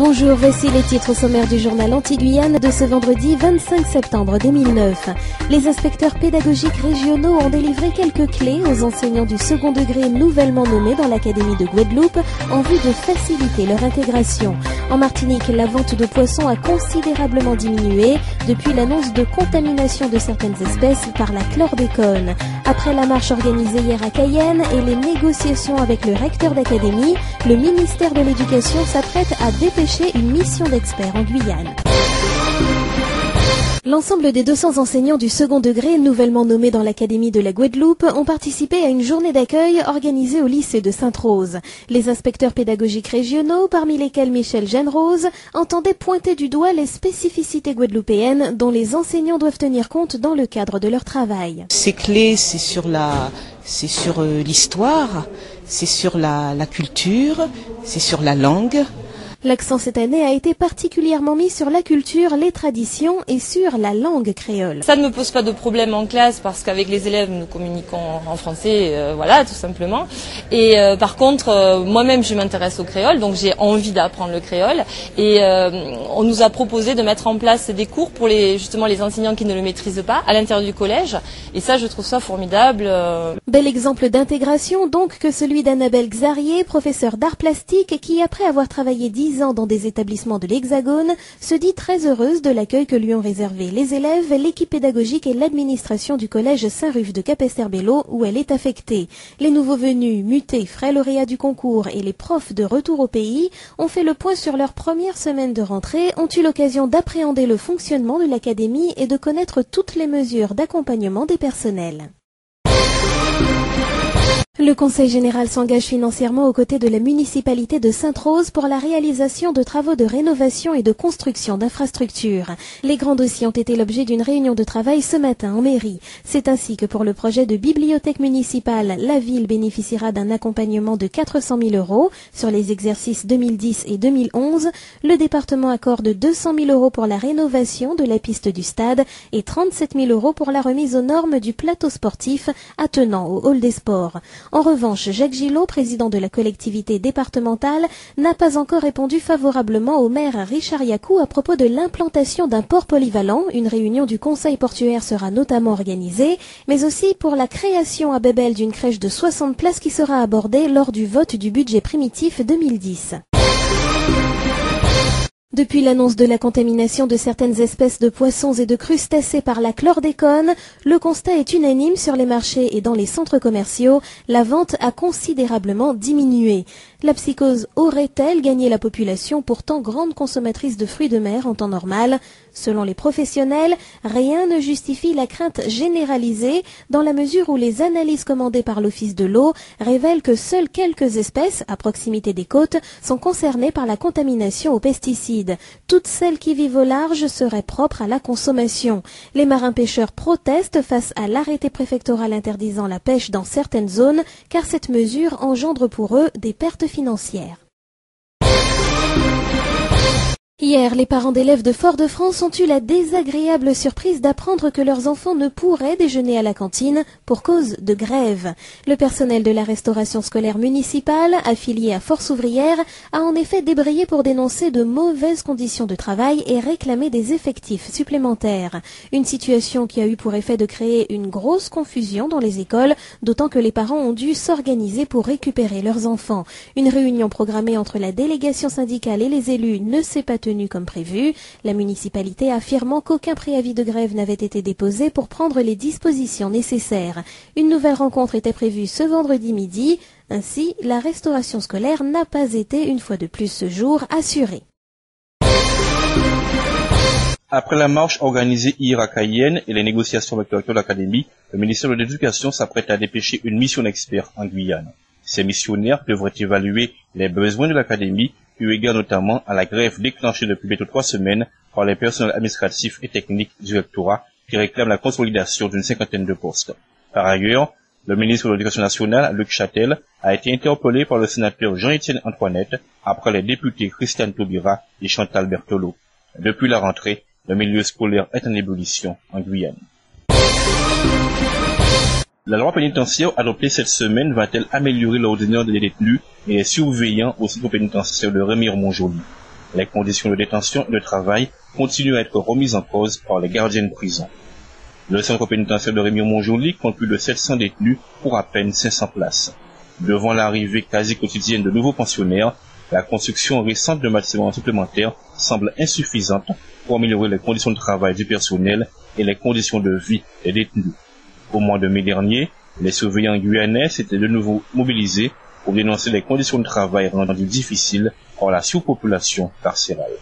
Bonjour, voici les titres au sommaire du journal Anti-Guyane de ce vendredi 25 septembre 2009. Les inspecteurs pédagogiques régionaux ont délivré quelques clés aux enseignants du second degré nouvellement nommés dans l'Académie de Guadeloupe en vue de faciliter leur intégration. En Martinique, la vente de poissons a considérablement diminué depuis l'annonce de contamination de certaines espèces par la chlordécone. Après la marche organisée hier à Cayenne et les négociations avec le recteur d'académie, le ministère de l'Éducation s'apprête à dépêcher une mission d'experts en Guyane. L'ensemble des 200 enseignants du second degré nouvellement nommés dans l'Académie de la Guadeloupe ont participé à une journée d'accueil organisée au lycée de Sainte-Rose. Les inspecteurs pédagogiques régionaux, parmi lesquels Michel Jeanne-Rose, entendaient pointer du doigt les spécificités guadeloupéennes dont les enseignants doivent tenir compte dans le cadre de leur travail. Ces clés, c'est sur l'histoire, c'est sur la culture, c'est sur la langue. L'accent cette année a été particulièrement mis sur la culture, les traditions et sur la langue créole. Ça ne me pose pas de problème en classe parce qu'avec les élèves nous communiquons en français, voilà, tout simplement. Et par contre, moi-même je m'intéresse au créole, donc j'ai envie d'apprendre le créole. Et on nous a proposé de mettre en place des cours pour justement les enseignants qui ne le maîtrisent pas à l'intérieur du collège. Et ça, je trouve ça formidable. Bel exemple d'intégration donc que celui d'Annabelle Xarier, professeure d'art plastique, qui après avoir travaillé 10 ans dans des établissements de l'Hexagone, se dit très heureuse de l'accueil que lui ont réservé les élèves, l'équipe pédagogique et l'administration du collège Saint-Ruf de Capesterre-Belle-Eau où elle est affectée. Les nouveaux venus, mutés, frais lauréats du concours et les profs de retour au pays ont fait le point sur leur première semaine de rentrée, ont eu l'occasion d'appréhender le fonctionnement de l'académie et de connaître toutes les mesures d'accompagnement des personnels. Le Conseil général s'engage financièrement aux côtés de la municipalité de Sainte-Rose pour la réalisation de travaux de rénovation et de construction d'infrastructures. Les grands dossiers ont été l'objet d'une réunion de travail ce matin en mairie. C'est ainsi que pour le projet de bibliothèque municipale, la ville bénéficiera d'un accompagnement de 400 000 € sur les exercices 2010 et 2011. Le département accorde 200 000 € pour la rénovation de la piste du stade et 37 000 € pour la remise aux normes du plateau sportif attenant au hall des sports. En revanche, Jacques Gillot, président de la collectivité départementale, n'a pas encore répondu favorablement au maire Richard Yakou à propos de l'implantation d'un port polyvalent. Une réunion du conseil portuaire sera notamment organisée, mais aussi pour la création à Bébel d'une crèche de 60 places qui sera abordée lors du vote du budget primitif 2010. Depuis l'annonce de la contamination de certaines espèces de poissons et de crustacés par la chlordécone, le constat est unanime sur les marchés et dans les centres commerciaux. La vente a considérablement diminué. La psychose aurait-elle gagné la population, pourtant grande consommatrice de fruits de mer en temps normal? Selon les professionnels, rien ne justifie la crainte généralisée dans la mesure où les analyses commandées par l'Office de l'eau révèlent que seules quelques espèces, à proximité des côtes, sont concernées par la contamination aux pesticides. Toutes celles qui vivent au large seraient propres à la consommation. Les marins-pêcheurs protestent face à l'arrêté préfectoral interdisant la pêche dans certaines zones, car cette mesure engendre pour eux des pertes financières. Hier, les parents d'élèves de Fort-de-France ont eu la désagréable surprise d'apprendre que leurs enfants ne pourraient déjeuner à la cantine pour cause de grève. Le personnel de la restauration scolaire municipale, affilié à Force ouvrière, a en effet débrayé pour dénoncer de mauvaises conditions de travail et réclamer des effectifs supplémentaires. Une situation qui a eu pour effet de créer une grosse confusion dans les écoles, d'autant que les parents ont dû s'organiser pour récupérer leurs enfants. Une réunion programmée entre la délégation syndicale et les élus ne s'est pas tenue comme prévu, la municipalité affirmant qu'aucun préavis de grève n'avait été déposé pour prendre les dispositions nécessaires. Une nouvelle rencontre était prévue ce vendredi midi. Ainsi, la restauration scolaire n'a pas été, une fois de plus ce jour, assurée. Après la marche organisée hier à Cayenne et les négociations avec le recteur de l'académie, le ministère de l'Éducation s'apprête à dépêcher une mission d'experts en Guyane. Ces missionnaires devraient évaluer les besoins de l'académie, eu égard notamment à la grève déclenchée depuis bientôt 3 semaines par les personnels administratifs et techniques du rectorat qui réclament la consolidation d'une 50aine de postes. Par ailleurs, le ministre de l'Éducation nationale, Luc Châtel, a été interpellé par le sénateur Jean-Étienne Antoinette après les députés Christiane Taubira et Chantal Berthelot. Depuis la rentrée, le milieu scolaire est en ébullition en Guyane. La loi pénitentiaire adoptée cette semaine va-t-elle améliorer l'ordinaire des détenus et les surveillants au centre pénitentiaire de Remire-Montjoly? Les conditions de détention et de travail continuent à être remises en cause par les gardiens de prison. Le centre pénitentiaire de Rémire-Montjoly compte plus de 700 détenus pour à peine 500 places. Devant l'arrivée quasi quotidienne de nouveaux pensionnaires, la construction récente de bâtiments supplémentaires semble insuffisante pour améliorer les conditions de travail du personnel et les conditions de vie des détenus. Au mois de mai dernier, les surveillants guyanais s'étaient de nouveau mobilisés pour dénoncer les conditions de travail rendues difficiles par la surpopulation carcérale.